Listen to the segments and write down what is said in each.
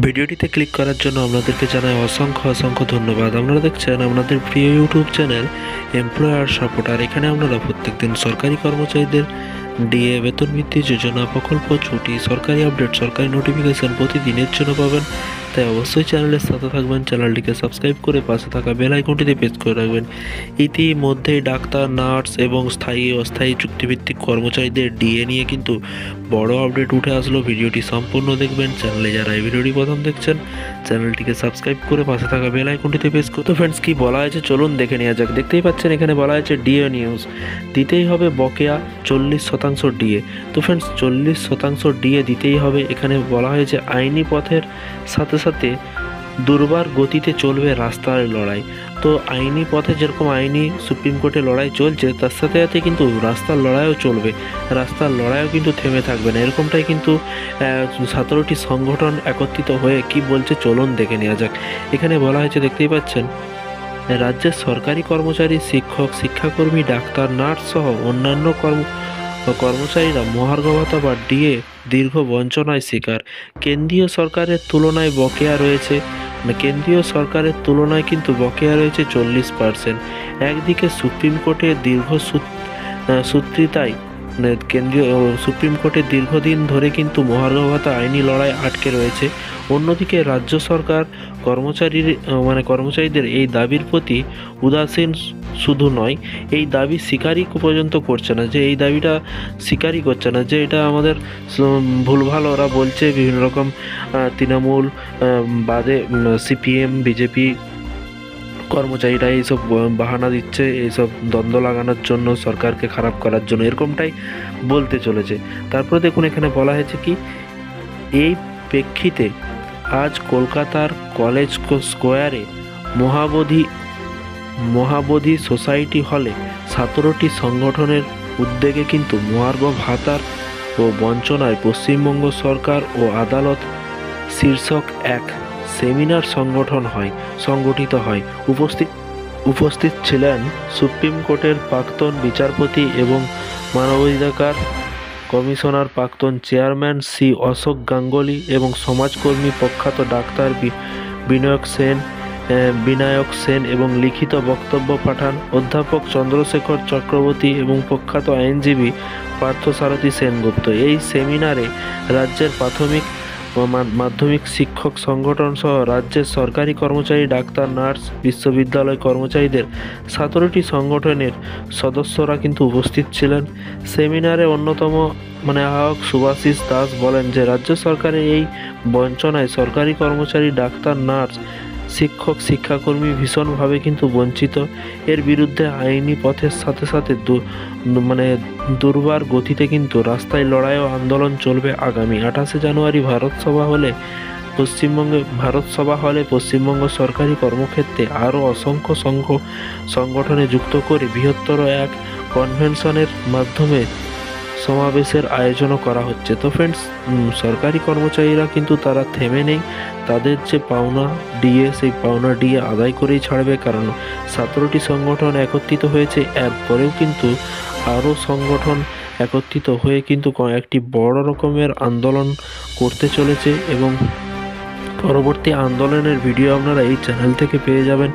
ভিডিওটিতে ক্লিক করার জন্য আপনাদেরকে জানাই অসংখ্য ধন্যবাদ। আপনারা দেখছেন আপনাদের প্রিয় ইউটিউব চ্যানেল এমপ্লয়ার সাপোর্টার। এখানে আপনারা প্রত্যেকদিন সরকারি কর্মচারীদের ডিএ, বেতন বৃদ্ধি যোজনা, প্রকল্প, ছুটি, সরকারি আপডেট, সরকারি নোটিফিকেশন প্রতিদিনের জন্য পাবেন। তাই অবশ্যই চ্যানেলের সাথে থাকবেন, চ্যানেলটিকে সাবস্ক্রাইব করে পাশে থাকা বেল আইকনটিতে প্রেস করে রাখবেন। ইতিমধ্যেই ডাক্তার, নার্স এবং স্থায়ী অস্থায়ী চুক্তিভিত্তিক কর্মচারীদের ডিএ নিয়ে কিন্তু বড় আপডেট উঠে আসলো। ভিডিওটি সম্পূর্ণ দেখবেন। চ্যানেলে যারা এই ভিডিওটি প্রথম দেখছেন চ্যানেলটিকে সাবস্ক্রাইব করে পাশে থাকা বেল আইকনটিতে প্রেস করতে। ফ্রেন্ডস, কি বলা হয়েছে চলুন দেখে নেওয়া যাক। দেখতেই পাচ্ছেন এখানে বলা হয়েছে ডিএ নিউজ, দিতেই হবে বকেয়া 40% ডিএ। তো ফ্রেন্ডস, 40% ডিএ দিতেই হবে। এখানে বলা হয়েছে আইনি পথের সাথে সাথে দুর্বার গতিতে চলবে রাস্তার লড়াই। তো আইনি পথে যেরকম আইনি সুপ্রিম কোর্টে লড়াই চলছে, তার সাথে সাথে কিন্তু রাস্তার লড়াইও চলবে। রাস্তার লড়াইও কিন্তু থেমে থাকবে না, এরকমটাই কিন্তু 17টি সংগঠন একত্রিত হয়ে কি বলছে চলুন দেখে নেওয়া যাক। এখানে বলা হয়েছে, দেখতেই পাচ্ছেন, রাজ্যের সরকারি কর্মচারী, শিক্ষক, শিক্ষাকর্মী, ডাক্তার, নার্স সহ অন্যান্য কর্মচারীরা মহার্ঘ ভাতা বা ডিএ দীর্ঘ বঞ্চনায় শিকার। কেন্দ্রীয় সরকারের তুলনায় বকেয়া রয়েছে, কেন্দ্রীয় সরকারের তুলনায় কিন্তু বকেয়া রয়েছে 40%। একদিকে সুপ্রিম কোর্টের সূত্রিতায় কেন্দ্রীয় সুপ্রিম কোর্টে দীর্ঘদিন ধরে কিন্তু মহার্ঘ ভাতা আইনি লড়াই আটকে রয়েছে। অন্যদিকে রাজ্য সরকার কর্মচারীদের এই দাবির প্রতি উদাসীন শুধু নয়, এই দাবি স্বীকারই পর্যন্ত করছে না, যে এই দাবিটা স্বীকারই করছে না, যে এটা আমাদের ভুলভাল ওরা বলছে। বিভিন্ন রকম তৃণমূল বাদে সিপিএম, বিজেপি কর্মচারীরা এইসব বাহানা দিচ্ছে, এইসব দ্বন্দ্ব লাগানোর জন্য, সরকারকে খারাপ করার জন্য, এরকমটাই বলতে চলেছে। তারপরে দেখুন এখানে বলা হয়েছে কি, এই প্রেক্ষিতে আজ কলকাতার কলেজ স্কোয়ারে মহাবোধি সোসাইটি হলে 17টি সংগঠনের উদ্যোগে কিন্তু মহার্ঘ ভাতার ও বঞ্চনায় পশ্চিমবঙ্গ সরকার ও আদালত শীর্ষক এক সেমিনার সংগঠিত হয়। উপস্থিত ছিলেন সুপ্রিম কোর্টের প্রাক্তন বিচারপতি এবং মানবাধিকার কমিশনার প্রাক্তন চেয়ারম্যান শ্রী অশোক গাঙ্গুলি এবং সমাজকর্মী প্রখ্যাত ডাক্তার বিনায়ক সেন এবং লিখিত বক্তব্য পাঠান অধ্যাপক চন্দ্রশেখর চক্রবর্তী এবং প্রখ্যাত আইনজীবী পার্থসারথী সেনগুপ্ত। এই সেমিনারে রাজ্যের প্রাথমিক ও মাধ্যমিক শিক্ষক সংগঠন সহ রাজ্যের সরকারি কর্মচারী, ডাক্তার, নার্স, বিশ্ববিদ্যালয় কর্মচারীদের 17টি সংগঠনের সদস্যরা কিন্তু উপস্থিত ছিলেন। সেমিনারে অন্যতম আহ্বায়ক শুভাশিস দাস বলেন যে রাজ্য সরকারের এই বঞ্চনায় সরকারি কর্মচারী, ডাক্তার, নার্স, শিক্ষক, শিক্ষাকর্মী ভীষণভাবে কিন্তু বঞ্চিত। এর বিরুদ্ধে আইনি পথের সাথে সাথে দুর্বার গতিতে কিন্তু রাস্তায় লড়াই ও আন্দোলন চলবে। আগামী 28শে জানুয়ারি ভারত সভা হলে পশ্চিমবঙ্গ সরকারি কর্মক্ষেত্রে আরও অসংখ্য সংগঠনে যুক্ত করে বৃহত্তর এক কনভেনশনের মাধ্যমে সমাবেশের আয়োজনও করা হচ্ছে। তো ফ্রেন্ডস, সরকারি কর্মচারীরা কিন্তু তারা থেমে নেই, তাদের যে পাওনা ডিএ, সেই পাওনা ডিএ আদায় করেই ছাড়বে। কারণ 17টি সংগঠন একত্রিত হয়েছে, এরপরেও কিন্তু আরও সংগঠন একত্রিত হয়ে কিন্তু একটি বড় রকমের আন্দোলন করতে চলেছে এবং পরবর্তী আন্দোলনের ভিডিও আপনারা এই চ্যানেল থেকে পেয়ে যাবেন।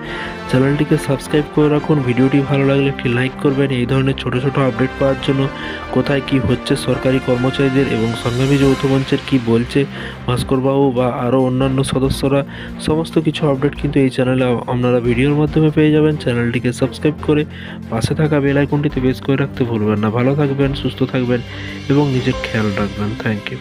চ্যানেলটিকে সাবস্ক্রাইব করে রাখুন। ভিডিওটি ভালো লাগলে একটি লাইক করবেন। এই ধরনের ছোট আপডেট পাওয়ার জন্য, কোথায় কি হচ্ছে সরকারি কর্মচারীদের এবং সংগ্রামী যৌথ মঞ্চের কি বলছে ভাস্করবাবু বা আরও অন্যান্য সদস্যরা, সমস্ত কিছু আপডেট কিন্তু এই চ্যানেলে আপনারা ভিডিওর মাধ্যমে পেয়ে যাবেন। চ্যানেলটিকে সাবস্ক্রাইব করে পাশে থাকা বেল আইকনটিতে প্রেস করে রাখতে ভুলবেন না। ভালো থাকবেন, সুস্থ থাকবেন এবং নিজের খেয়াল রাখবেন। Thank you.